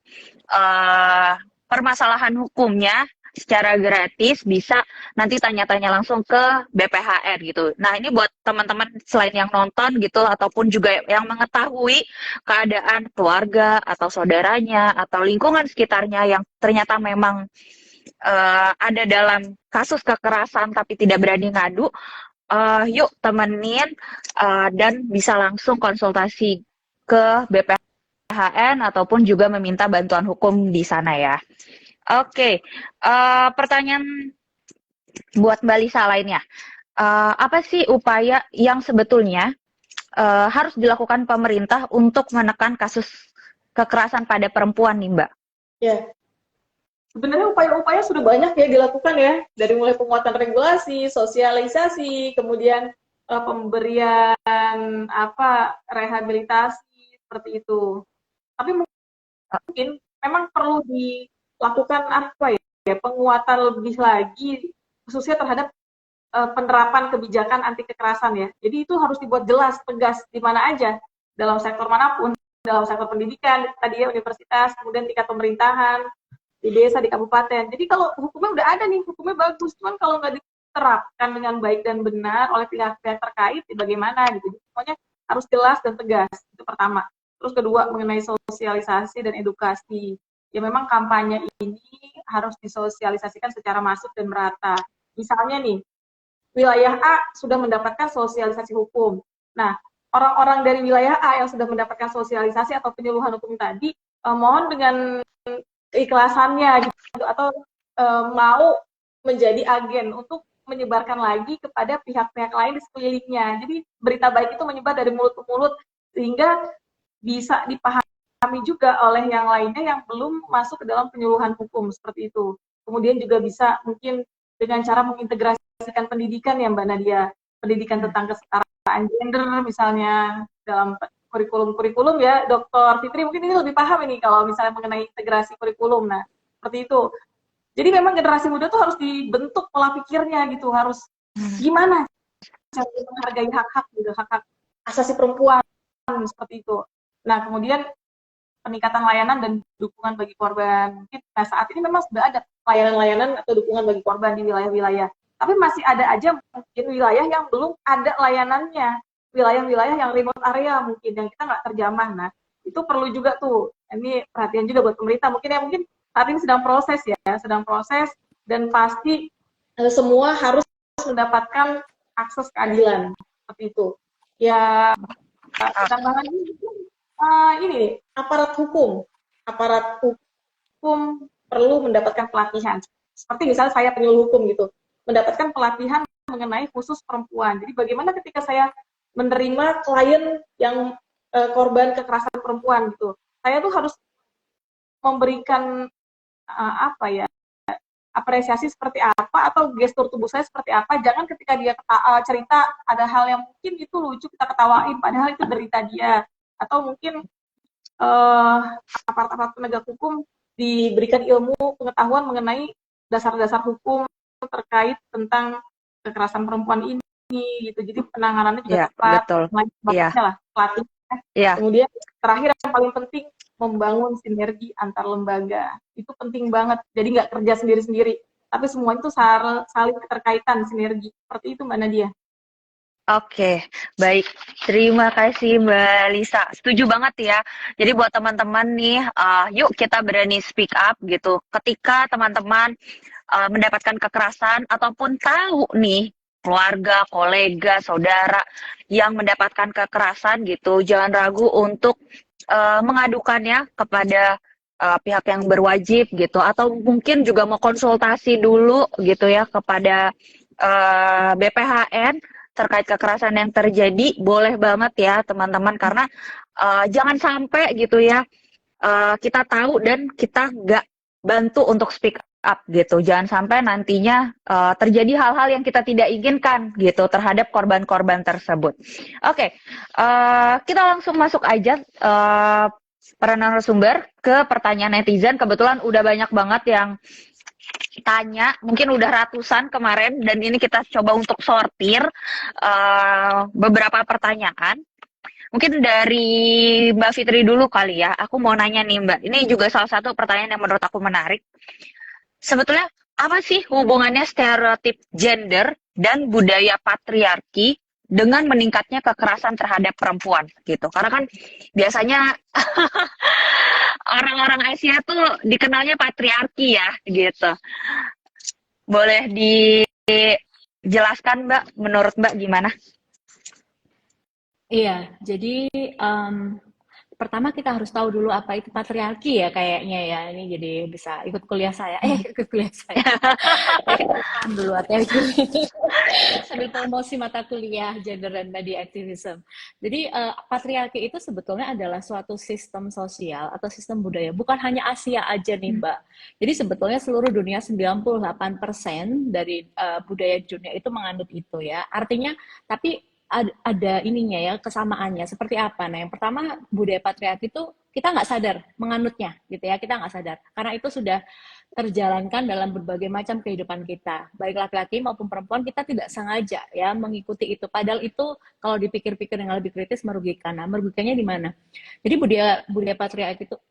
permasalahan hukumnya secara gratis, bisa nanti tanya-tanya langsung ke BPHN gitu. Nah ini buat teman-teman selain yang nonton gitu ataupun juga yang mengetahui keadaan keluarga atau saudaranya atau lingkungan sekitarnya yang ternyata memang ada dalam kasus kekerasan tapi tidak berani ngadu, yuk temenin dan bisa langsung konsultasi ke BPHN BPHN ataupun juga meminta bantuan hukum di sana ya. Oke, pertanyaan buat Mbak Lisa lainnya. Apa sih upaya yang sebetulnya harus dilakukan pemerintah untuk menekan kasus kekerasan pada perempuan nih, Mbak? Ya, sebenarnya upaya-upaya sudah banyak ya dilakukan ya, dari mulai penguatan regulasi, sosialisasi, kemudian pemberian rehabilitasi seperti itu. Tapi mungkin memang perlu dilakukan penguatan lebih lagi, khususnya terhadap penerapan kebijakan anti kekerasan ya. Jadi itu harus dibuat jelas, tegas di mana aja, dalam sektor manapun, dalam sektor pendidikan, tadi ya universitas, kemudian tingkat pemerintahan, di desa, di kabupaten. Jadi kalau hukumnya udah ada nih, hukumnya bagus, cuman kalau nggak diterapkan dengan baik dan benar oleh pihak-pihak terkait, ya bagaimana gitu. Pokoknya harus jelas dan tegas, itu pertama. Terus kedua, mengenai sosialisasi dan edukasi. Ya memang kampanye ini harus disosialisasikan secara masif dan merata. Misalnya nih, wilayah A sudah mendapatkan sosialisasi hukum. Nah, orang-orang dari wilayah A yang sudah mendapatkan sosialisasi atau penyuluhan hukum tadi, mohon dengan keikhlasannya gitu, atau mau menjadi agen untuk menyebarkan lagi kepada pihak-pihak lain di sekelilingnya. Jadi berita baik itu menyebar dari mulut ke mulut sehingga bisa dipahami juga oleh yang lainnya yang belum masuk ke dalam penyuluhan hukum seperti itu. Kemudian juga bisa mungkin dengan cara mengintegrasikan pendidikan ya Mbak Nadia, pendidikan tentang kesetaraan gender misalnya dalam kurikulum ya, Dr. Fitri mungkin ini lebih paham ini kalau misalnya mengenai integrasi kurikulum. Nah, seperti itu. Jadi memang generasi muda tuh harus dibentuk pola pikirnya gitu, harus gimana cara menghargai hak-hak gitu, hak-hak asasi perempuan seperti itu. Nah, kemudian peningkatan layanan dan dukungan bagi korban. Mungkin nah saat ini memang sudah ada layanan-layanan atau dukungan bagi korban di wilayah-wilayah. Tapi masih ada aja mungkin wilayah yang belum ada layanannya. Wilayah-wilayah yang remote area mungkin yang kita nggak terjamah. Nah, itu perlu juga tuh. Ini perhatian juga buat pemerintah. Mungkin saat ini sedang proses dan pasti semua harus mendapatkan akses keadilan seperti itu. Ya, tambahan ini aparat hukum perlu mendapatkan pelatihan. Seperti misalnya saya penyuluh hukum gitu, mendapatkan pelatihan mengenai khusus perempuan. Jadi bagaimana ketika saya menerima klien yang korban kekerasan perempuan gitu, saya tuh harus memberikan apresiasi seperti apa atau gestur tubuh saya seperti apa. Jangan ketika dia cerita ada hal yang mungkin itu lucu kita ketawain, padahal itu derita dia. Atau mungkin aparat-aparat penegak hukum diberikan ilmu pengetahuan mengenai dasar-dasar hukum terkait tentang kekerasan perempuan ini gitu. Jadi penanganannya juga tepat. Lah pelatih. Kemudian terakhir yang paling penting membangun sinergi antar lembaga. Itu penting banget. Jadi nggak kerja sendiri-sendiri, tapi semua itu saling keterkaitan, sinergi. Seperti itu Mbak Nadia. Oke, baik. Terima kasih Mbak Lisa. Setuju banget ya. Jadi buat teman-teman nih, yuk kita berani speak up gitu. Ketika teman-teman mendapatkan kekerasan ataupun tahu nih keluarga, kolega, saudara yang mendapatkan kekerasan gitu, jangan ragu untuk mengadukannya kepada pihak yang berwajib gitu, atau mungkin juga mau konsultasi dulu gitu ya kepada BPHN terkait kekerasan yang terjadi. Boleh banget ya teman-teman, karena jangan sampai gitu ya kita tahu dan kita nggak bantu untuk speak up gitu. Jangan sampai nantinya terjadi hal-hal yang kita tidak inginkan gitu terhadap korban-korban tersebut. Oke, kita langsung masuk aja para narasumber ke pertanyaan netizen. Kebetulan udah banyak banget yang tanya, mungkin udah ratusan kemarin, dan ini kita coba untuk sortir beberapa pertanyaan. Mungkin dari Mbak Fitri dulu kali ya. Aku mau nanya nih Mbak, ini juga salah satu pertanyaan yang menurut aku menarik. Sebetulnya apa sih hubungannya stereotip gender dan budaya patriarki dengan meningkatnya kekerasan terhadap perempuan gitu? Karena kan biasanya orang-orang Asia tuh dikenalnya patriarki ya gitu. Boleh dijelaskan Mbak, menurut Mbak gimana? Iya, jadi pertama kita harus tahu dulu apa itu patriarki ya kayaknya ya. Ini jadi bisa ikut kuliah saya. Ikut kuliah saya. Paham dulu hati-hati. Sambil promosi mata kuliah Gender and Media Activism. Jadi patriarki itu sebetulnya adalah suatu sistem sosial atau sistem budaya. Bukan hanya Asia aja nih Mbak. Jadi sebetulnya seluruh dunia 98% dari budaya dunia itu menganut itu ya. Artinya tapi ada ininya ya, kesamaannya seperti apa. Nah yang pertama, budaya patriarki itu kita nggak sadar menganutnya gitu ya, kita nggak sadar karena itu sudah terjalankan dalam berbagai macam kehidupan kita, baik laki-laki maupun perempuan. Kita tidak sengaja ya mengikuti itu, padahal itu kalau dipikir-pikir dengan lebih kritis merugikan. Nah merugikannya di mana? Jadi budaya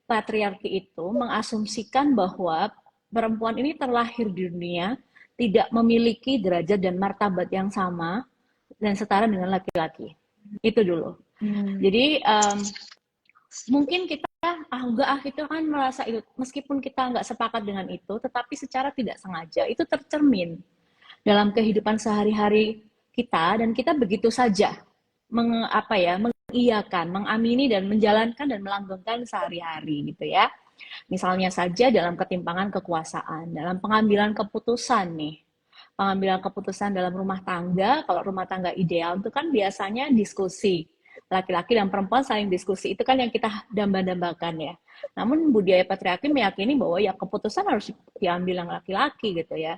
patriarki itu mengasumsikan bahwa perempuan ini terlahir di dunia tidak memiliki derajat dan martabat yang sama dan setara dengan laki-laki. Itu dulu. Jadi mungkin kita enggak kita kan merasa itu, meskipun kita nggak sepakat dengan itu, tetapi secara tidak sengaja itu tercermin dalam kehidupan sehari-hari kita, dan kita begitu saja mengiyakan, mengamini dan menjalankan dan melanggengkan sehari-hari gitu ya. Misalnya saja dalam ketimpangan kekuasaan, dalam pengambilan keputusan nih. Pengambilan keputusan dalam rumah tangga, kalau rumah tangga ideal itu kan biasanya diskusi. Laki-laki dan perempuan saling diskusi, itu kan yang kita damba-dambakan ya. Namun budaya patriarki meyakini bahwa ya keputusan harus diambil yang laki-laki gitu ya.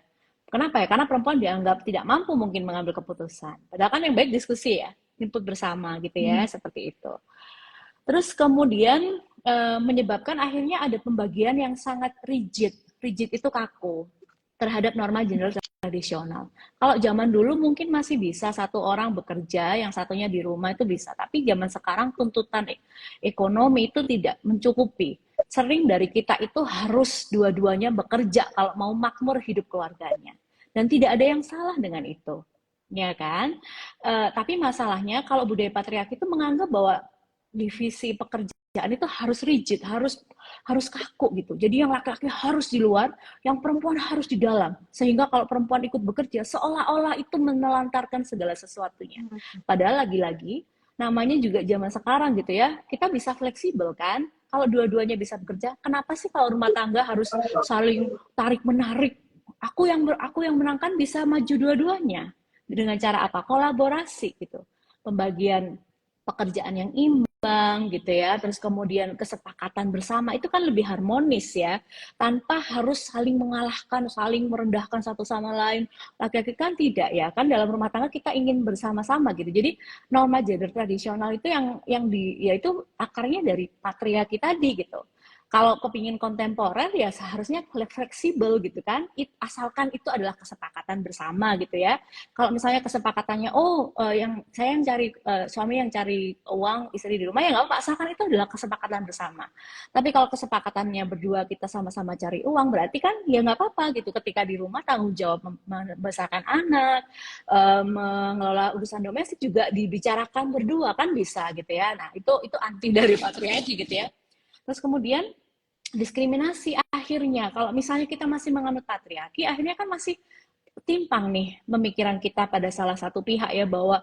Kenapa ya? Karena perempuan dianggap tidak mampu mungkin mengambil keputusan. Padahal kan yang baik diskusi ya, input bersama gitu ya, seperti itu. Terus kemudian menyebabkan akhirnya ada pembagian yang sangat rigid. Rigid itu kaku terhadap norma gender tradisional. Kalau zaman dulu mungkin masih bisa satu orang bekerja, yang satunya di rumah itu bisa. Tapi zaman sekarang tuntutan ekonomi itu tidak mencukupi. Sering dari kita itu harus dua-duanya bekerja kalau mau makmur hidup keluarganya. Dan tidak ada yang salah dengan itu. Ya kan? Tapi masalahnya kalau budaya patriarki itu menganggap bahwa divisi pekerjaan itu harus rigid, harus kaku gitu. Jadi yang laki-laki harus di luar, yang perempuan harus di dalam. Sehingga kalau perempuan ikut bekerja, seolah-olah itu menelantarkan segala sesuatunya. Padahal lagi-lagi, namanya juga zaman sekarang gitu ya, kita bisa fleksibel kan? Kalau dua-duanya bisa bekerja, kenapa sih kalau rumah tangga harus saling tarik-menarik? Aku yang menangkan bisa maju dua-duanya. Dengan cara apa? Kolaborasi gitu. Pembagian pekerjaan yang imbang gitu ya, terus kemudian kesepakatan bersama itu kan lebih harmonis ya, tanpa harus saling mengalahkan, saling merendahkan satu sama lain. Laki-laki kan tidak ya, kan dalam rumah tangga kita ingin bersama-sama gitu. Jadi norma gender tradisional itu yaitu akarnya dari patriarki tadi gitu. Kalau kepingin kontemporer ya seharusnya fleksibel gitu kan, asalkan itu adalah kesepakatan bersama gitu ya. Kalau misalnya kesepakatannya saya yang cari suami yang cari uang, istri di rumah, ya nggak apa-apa, asalkan itu adalah kesepakatan bersama. Tapi kalau kesepakatannya berdua kita sama-sama cari uang, berarti kan ya nggak apa-apa gitu. Ketika di rumah tanggung jawab membesarkan anak, mengelola urusan domestik juga dibicarakan berdua kan bisa gitu ya. Nah itu anti dari patriarki gitu ya. Terus kemudian diskriminasi akhirnya, kalau misalnya kita masih menganut patriarki, akhirnya kan masih timpang nih pemikiran kita pada salah satu pihak ya, bahwa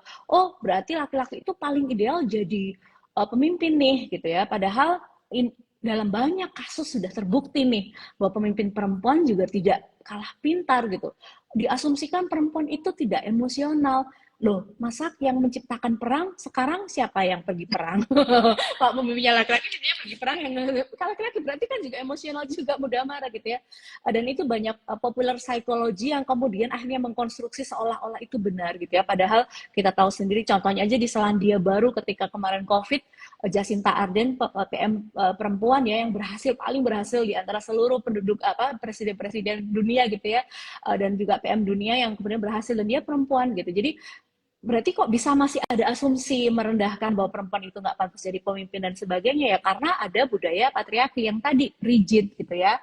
berarti laki-laki itu paling ideal jadi pemimpin nih gitu ya. Padahal dalam banyak kasus sudah terbukti nih bahwa pemimpin perempuan juga tidak kalah pintar gitu. Diasumsikan perempuan itu tidak emosional. Loh, masa yang menciptakan perang sekarang siapa yang pergi perang? Pak pemimpinnya laki-laki, dia pergi perang, yang laki-laki berarti kan juga emosional juga, mudah marah gitu ya. Dan itu banyak popular psychology yang kemudian akhirnya mengkonstruksi seolah-olah itu benar gitu ya. Padahal kita tahu sendiri, contohnya aja di Selandia Baru ketika kemarin COVID, Jacinta Ardern, PM perempuan ya, yang paling berhasil di antara seluruh penduduk presiden-presiden dunia gitu ya, dan juga PM dunia yang kemudian berhasil, dan dia perempuan gitu. Jadi berarti kok bisa masih ada asumsi merendahkan bahwa perempuan itu nggak pantas jadi pemimpin dan sebagainya ya, karena ada budaya patriarki yang tadi rigid gitu ya.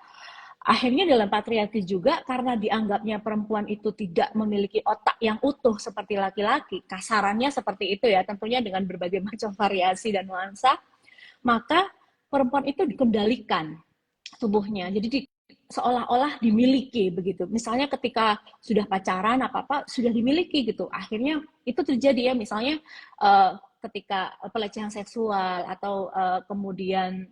Akhirnya dalam patriarki juga, karena dianggapnya perempuan itu tidak memiliki otak yang utuh seperti laki-laki, kasarannya seperti itu ya, tentunya dengan berbagai macam variasi dan nuansa, maka perempuan itu dikendalikan tubuhnya, jadi seolah-olah dimiliki begitu. Misalnya ketika sudah pacaran apa-apa sudah dimiliki gitu. Akhirnya itu terjadi ya, misalnya ketika pelecehan seksual atau kemudian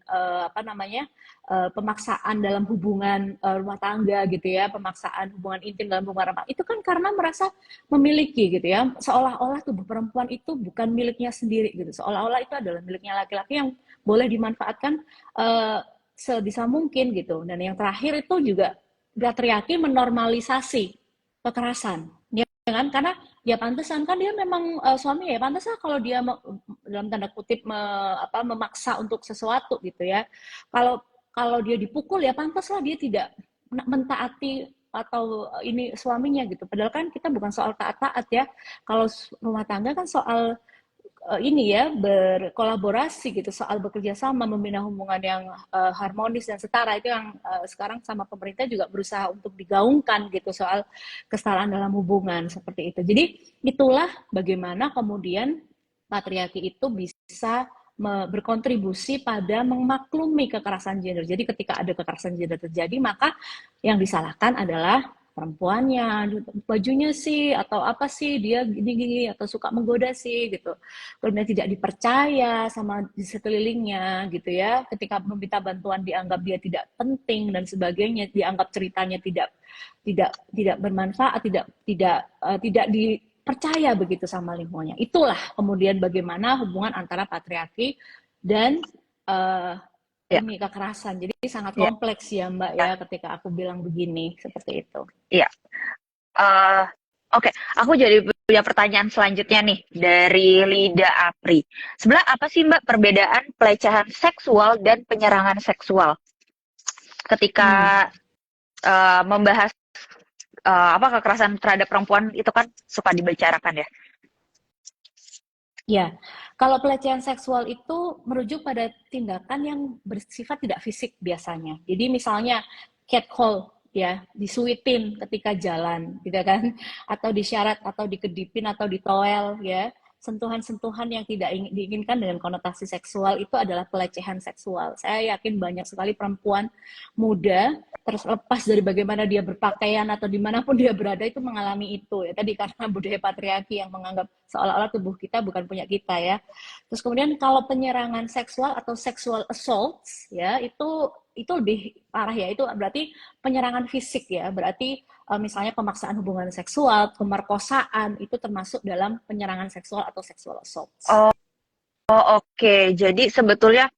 pemaksaan dalam hubungan rumah tangga gitu ya, pemaksaan hubungan intim dalam hubungan rumah itu kan karena merasa memiliki gitu ya, seolah-olah tubuh perempuan itu bukan miliknya sendiri gitu, seolah-olah itu adalah miliknya laki-laki yang boleh dimanfaatkan sebisa mungkin gitu. Dan yang terakhir itu juga patriarki menormalisasi kekerasan, ya kan? Karena ya pantesan kan dia memang suami ya pantas lah kalau dia dalam tanda kutip memaksa untuk sesuatu gitu ya. Kalau dia dipukul ya pantas lah dia tidak mentaati atau ini suaminya gitu. Padahal kan kita bukan soal taat-taat ya. Kalau rumah tangga kan soal ini ya berkolaborasi gitu, soal bekerja sama membina hubungan yang harmonis dan setara. Itu yang sekarang sama pemerintah juga berusaha untuk digaungkan gitu, soal kesetaraan dalam hubungan seperti itu. Jadi itulah bagaimana kemudian patriarki itu bisa berkontribusi pada memaklumi kekerasan gender. Jadi ketika ada kekerasan gender terjadi, maka yang disalahkan adalah perempuannya, bajunya sih atau apa sih dia gini atau suka menggoda sih gitu. Kemudian tidak dipercaya sama di sekelilingnya gitu ya. Ketika meminta bantuan dianggap dia tidak penting dan sebagainya, dianggap ceritanya tidak bermanfaat, tidak dipercaya begitu sama lingkungannya. Itulah kemudian bagaimana hubungan antara patriarki dan ini kekerasan. Jadi sangat kompleks ya Mbak ya ketika aku bilang begini, seperti itu. Iya. Oke, aku jadi punya pertanyaan selanjutnya nih dari Lida Apri. Sebenarnya apa sih Mbak perbedaan pelecehan seksual dan penyerangan seksual? Ketika membahas kekerasan terhadap perempuan itu kan suka dibicarakan ya. Ya, kalau pelecehan seksual itu merujuk pada tindakan yang bersifat tidak fisik biasanya. Jadi misalnya catcall ya, disuitin ketika jalan gitu kan, atau disyarat atau dikedipin atau ditoel ya. Sentuhan-sentuhan yang tidak diinginkan dengan konotasi seksual itu adalah pelecehan seksual. Saya yakin banyak sekali perempuan muda terlepas dari bagaimana dia berpakaian atau dimanapun dia berada itu mengalami itu ya. Tadi karena budaya patriarki yang menganggap seolah-olah tubuh kita bukan punya kita ya. Terus kemudian kalau penyerangan seksual atau sexual assault ya itu lebih parah ya, itu berarti penyerangan fisik ya, berarti misalnya pemaksaan hubungan seksual, pemerkosaan itu termasuk dalam penyerangan seksual atau sexual assault. Oke. Jadi sebetulnya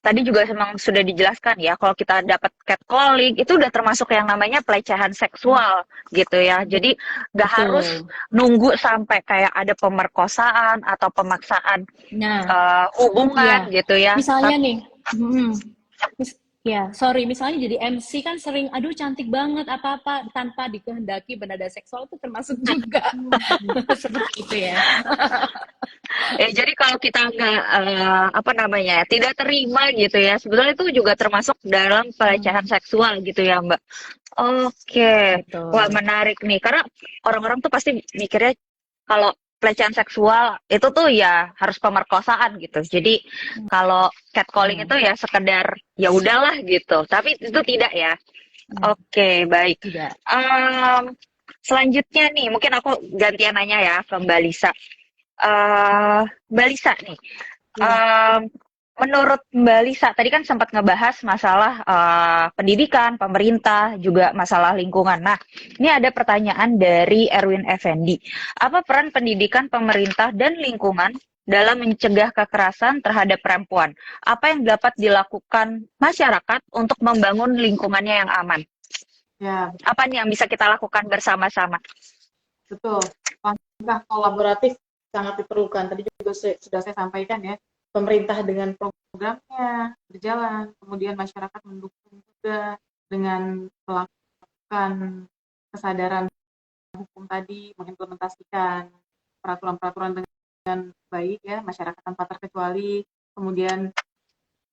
tadi juga memang sudah dijelaskan ya, kalau kita dapat catcalling itu udah termasuk yang namanya pelecehan seksual gitu ya. Jadi nggak harus nunggu sampai kayak ada pemerkosaan atau pemaksaan hubungan gitu ya. Misalnya nih, misalnya jadi MC kan sering, aduh cantik banget apa-apa tanpa dikehendaki bernada seksual itu termasuk juga seperti itu ya. Jadi kalau kita nggak tidak terima gitu ya, sebetulnya itu juga termasuk dalam pelecehan seksual gitu ya Mbak. Oke. Wah menarik nih, karena orang-orang tuh pasti mikirnya kalau pelecehan seksual itu tuh ya harus pemerkosaan gitu. Jadi kalau catcalling itu ya sekedar ya udahlah gitu. Tapi itu tidak ya. Oke, baik. Tidak. Selanjutnya nih, mungkin aku gantian nanya ya ke Mbak Lisa. Mbak Lisa nih, menurut Mbak Lisa tadi kan sempat ngebahas masalah pendidikan, pemerintah, juga masalah lingkungan. Nah, ini ada pertanyaan dari Erwin Effendi. Apa peran pendidikan, pemerintah, dan lingkungan dalam mencegah kekerasan terhadap perempuan? Apa yang dapat dilakukan masyarakat untuk membangun lingkungannya yang aman? Ya, apa nih yang bisa kita lakukan bersama-sama? Betul. Langkah kolaboratif sangat diperlukan. Tadi juga sudah saya sampaikan ya. Pemerintah dengan programnya berjalan, kemudian masyarakat mendukung juga dengan melakukan kesadaran hukum tadi, mengimplementasikan peraturan-peraturan dengan baik ya, masyarakat tanpa terkecuali. Kemudian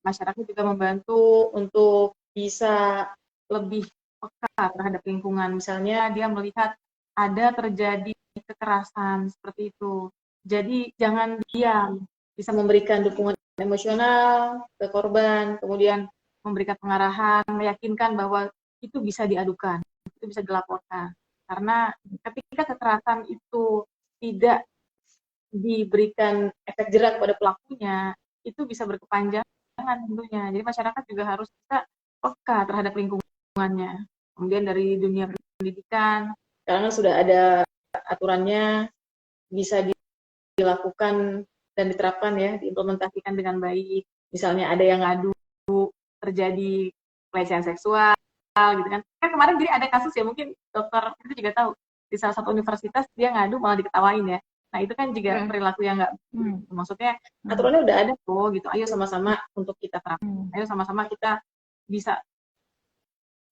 masyarakat juga membantu untuk bisa lebih peka terhadap lingkungan. Misalnya dia melihat ada terjadi kekerasan seperti itu. Jadi jangan diam, bisa memberikan dukungan emosional ke korban, kemudian memberikan pengarahan, meyakinkan bahwa itu bisa diadukan, itu bisa dilaporkan. Karena ketika kekerasan itu tidak diberikan efek jerak pada pelakunya, itu bisa berkepanjangan tentunya. Jadi masyarakat juga harus bisa peka terhadap lingkungannya. Kemudian dari dunia pendidikan, sekarang kan sudah ada aturannya, bisa dilakukan dan diterapkan ya, diimplementasikan dengan baik. Misalnya ada yang ngadu terjadi pelecehan seksual gitu kan. Kan kemarin jadi ada kasus ya, mungkin dokter itu juga tahu, di salah satu universitas dia ngadu malah diketawain ya. Nah itu kan juga perilaku yang nggak, maksudnya aturannya udah ada kok gitu. Ayo sama-sama untuk kita terapkan. Ayo sama-sama kita bisa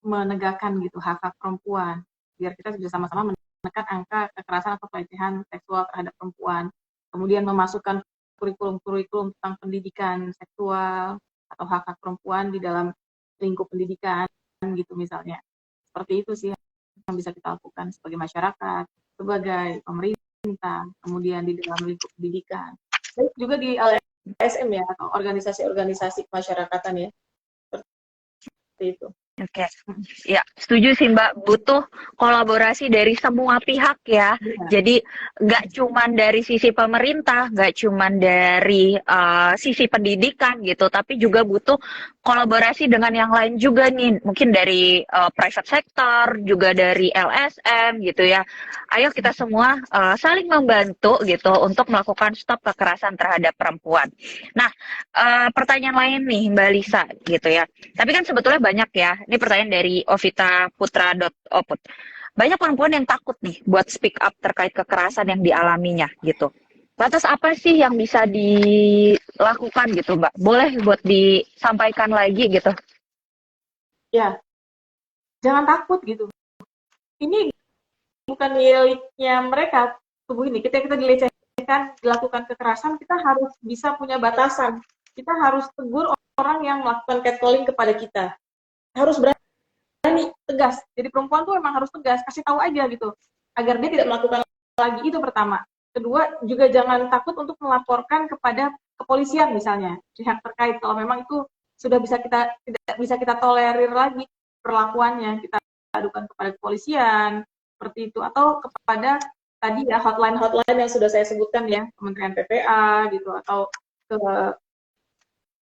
menegakkan gitu hak-hak perempuan, biar kita bisa sama-sama menekan angka kekerasan atau pelecehan seksual terhadap perempuan. Kemudian memasukkan kurikulum-kurikulum tentang pendidikan seksual atau hak-hak perempuan di dalam lingkup pendidikan gitu misalnya. Seperti itu sih yang bisa kita lakukan sebagai masyarakat, sebagai pemerintah, kemudian di dalam lingkup pendidikan. Dan juga di LSM ya, atau organisasi-organisasi kemasyarakatan ya. Seperti itu. Oke, ya setuju sih Mbak. Butuh kolaborasi dari semua pihak ya. Jadi nggak cuman dari sisi pemerintah, nggak cuman dari sisi pendidikan gitu, tapi juga butuh kolaborasi dengan yang lain juga nih. Mungkin dari private sector, juga dari LSM gitu ya. Ayo kita semua saling membantu gitu untuk melakukan stop kekerasan terhadap perempuan. Nah, pertanyaan lain nih Mbak Lisa gitu ya. Tapi kan sebetulnya banyak ya. Ini pertanyaan dari Ovita Putra.oput. Banyak perempuan yang takut nih buat speak up terkait kekerasan yang dialaminya gitu. Lantas apa sih yang bisa dilakukan gitu Mbak? Boleh buat disampaikan lagi gitu? Ya, jangan takut gitu. Ini bukan miliknya mereka, tubuh ini. Kita dilecehkan, dilakukan kekerasan, kita harus bisa punya batasan. Kita harus tegur orang yang melakukan catcalling kepada kita. Harus berani, tegas. Jadi perempuan tuh emang harus tegas, kasih tahu aja gitu, agar dia tidak melakukan lagi. Itu pertama. Kedua, juga jangan takut untuk melaporkan kepada kepolisian misalnya, pihak terkait kalau memang itu sudah tidak bisa kita tolerir lagi perlakuannya, kita adukan kepada kepolisian seperti itu, atau kepada tadi ya hotline yang sudah saya sebutkan ya, Kementerian PPA gitu, atau ke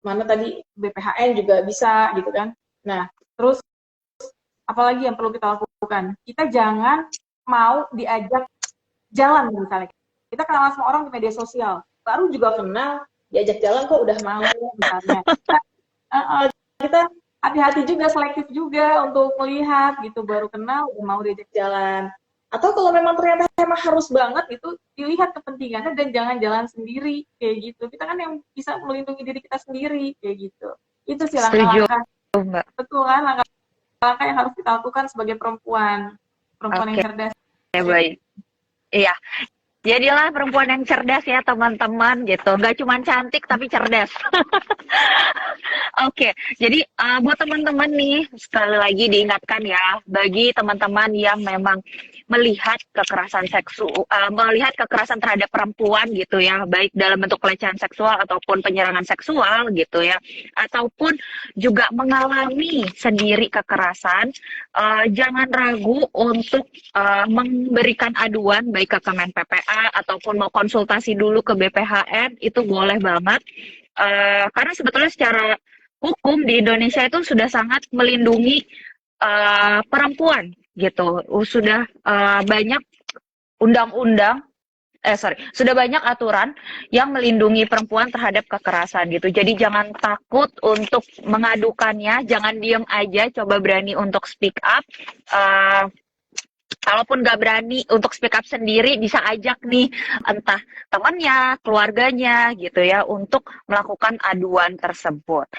mana tadi BPHN juga bisa gitu kan. Nah, terus apalagi yang perlu kita lakukan? Kita jangan mau diajak jalan misalnya. Kita kenal sama orang di media sosial, baru juga kenal, diajak jalan kok udah mau misalnya. Kita hati-hati juga, selektif juga untuk melihat gitu, baru kenal udah mau diajak jalan. Atau kalau memang ternyata memang harus banget gitu, dilihat kepentingannya dan jangan jalan sendiri kayak gitu. Kita kan yang bisa melindungi diri kita sendiri kayak gitu. Itu sih langkah-langkah. Betul kan, langkah-langkah yang harus kita lakukan sebagai perempuan yang cerdas. Baik. Iya. Jadilah perempuan yang cerdas ya teman-teman gitu. Nggak cuma cantik tapi cerdas. Oke, jadi buat teman-teman nih sekali lagi diingatkan ya, bagi teman-teman yang memang melihat kekerasan melihat kekerasan terhadap perempuan gitu ya, baik dalam bentuk pelecehan seksual ataupun penyerangan seksual gitu ya, ataupun juga mengalami sendiri kekerasan, jangan ragu untuk memberikan aduan baik ke Kemen PPA ataupun mau konsultasi dulu ke BPHN, itu boleh banget. Karena sebetulnya secara hukum di Indonesia itu sudah sangat melindungi perempuan gitu. Sudah banyak sudah banyak aturan yang melindungi perempuan terhadap kekerasan gitu. Jadi jangan takut untuk mengadukannya, jangan diem aja, coba berani untuk speak up. Kalaupun nggak berani untuk speak up sendiri, bisa ajak nih entah temannya, keluarganya gitu ya untuk melakukan aduan tersebut.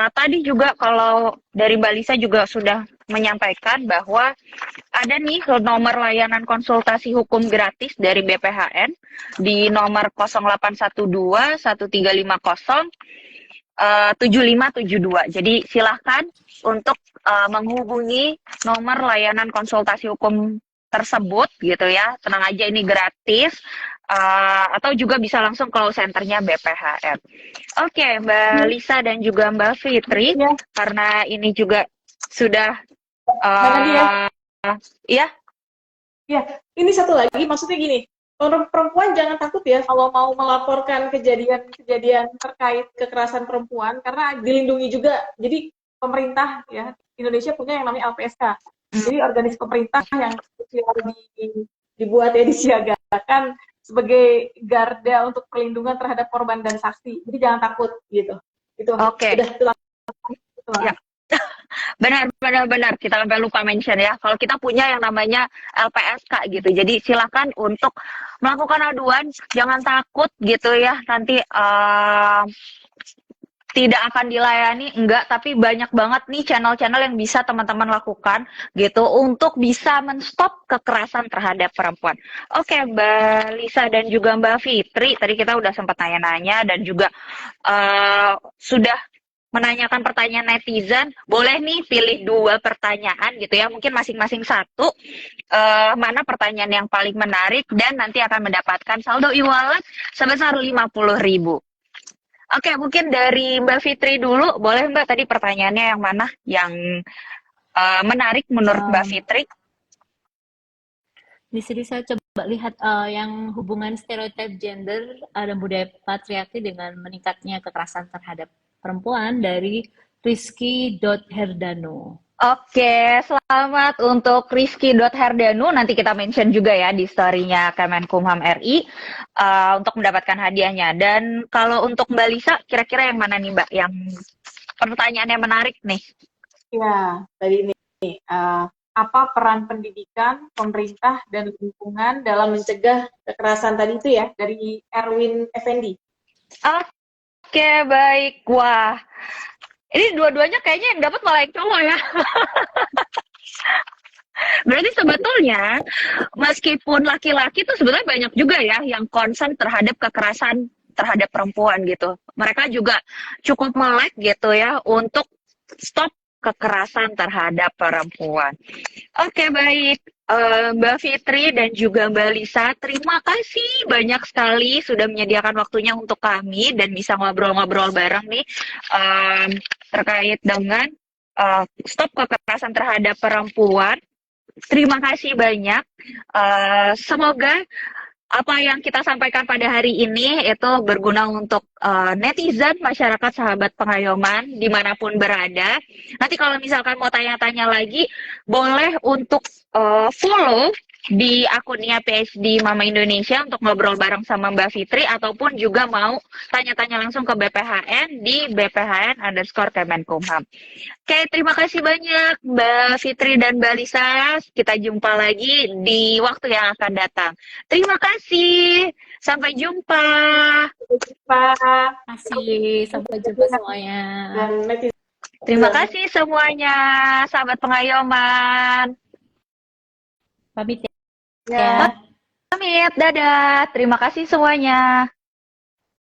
Tadi juga kalau dari Mbak Lisa juga sudah menyampaikan bahwa ada nih nomor layanan konsultasi hukum gratis dari BPHN di nomor 0812 1350 7572. Jadi silahkan untuk menghubungi nomor layanan konsultasi hukum tersebut gitu ya. Tenang aja, ini gratis. Atau juga bisa langsung call centernya BPHN. Oke, Mbak Lisa dan juga Mbak Fitri, karena ini juga sudah Ya, ini satu lagi, maksudnya gini, perempuan jangan takut ya kalau mau melaporkan kejadian-kejadian terkait kekerasan perempuan karena dilindungi juga. Jadi pemerintah ya Indonesia punya yang namanya LPSK. Jadi organisasi pemerintah yang dibuat ya disiagakan sebagai garda untuk perlindungan terhadap korban dan saksi. Jadi jangan takut gitu. Itu Oke. udah itu lah. Ya. Benar. Kita sampai lupa mention ya. Kalau kita punya yang namanya LPSK gitu. Jadi silakan untuk melakukan aduan. Jangan takut gitu ya. Nanti tidak akan dilayani, enggak, tapi banyak banget nih channel-channel yang bisa teman-teman lakukan gitu untuk bisa menstop kekerasan terhadap perempuan. Oke, Mbak Lisa dan juga Mbak Fitri, tadi kita udah sempat nanya-nanya dan juga sudah menanyakan pertanyaan netizen. Boleh nih pilih 2 pertanyaan gitu ya, mungkin masing-masing satu. Mana pertanyaan yang paling menarik dan nanti akan mendapatkan saldo e-wallet sebesar 50.000. Oke, mungkin dari Mbak Fitri dulu. Boleh Mbak, tadi pertanyaannya yang mana yang menarik menurut Mbak Fitri? Di sini saya coba lihat yang hubungan stereotip gender dan budaya patriarki dengan meningkatnya kekerasan terhadap perempuan dari Rizky.Herdano. Oke, selamat untuk Rizky.Herdanu. Nanti kita mention juga ya di story-nya Kemenkumham RI untuk mendapatkan hadiahnya. Dan kalau untuk Mbak Lisa, kira-kira yang mana nih Mbak? Yang pertanyaannya menarik nih. Ya, tadi ini apa peran pendidikan, pemerintah, dan lingkungan dalam mencegah kekerasan tadi itu ya, dari Erwin Effendi. Oke, baik. Wah, ini dua-duanya kayaknya yang dapat malah yang cowok ya. Berarti sebetulnya meskipun laki-laki tuh sebenarnya banyak juga ya yang concern terhadap kekerasan terhadap perempuan gitu. Mereka juga cukup melek gitu ya untuk stop kekerasan terhadap perempuan. Oke, baik. Mbak Fitri dan juga Mbak Lisa, terima kasih banyak sekali sudah menyediakan waktunya untuk kami dan bisa ngobrol-ngobrol bareng nih terkait dengan stop kekerasan terhadap perempuan. Terima kasih banyak. Semoga apa yang kita sampaikan pada hari ini itu berguna untuk netizen, masyarakat, sahabat pengayoman, dimanapun berada. Nanti kalau misalkan mau tanya-tanya lagi, boleh untuk follow di akunnya PhD Mama Indonesia untuk ngobrol bareng sama Mbak Fitri, ataupun juga mau tanya-tanya langsung ke BPHN di BPHN_Kemenkumham. Oke, terima kasih banyak Mbak Fitri dan Mbak Lisa. Kita jumpa lagi di waktu yang akan datang. Terima kasih. Sampai jumpa. Pak. Terima kasih. Sampai jumpa semuanya. Dan netizen. Terima kasih semuanya, sahabat pengayoman. Pamit ya. Ya. Pamit, dadah. Terima kasih semuanya.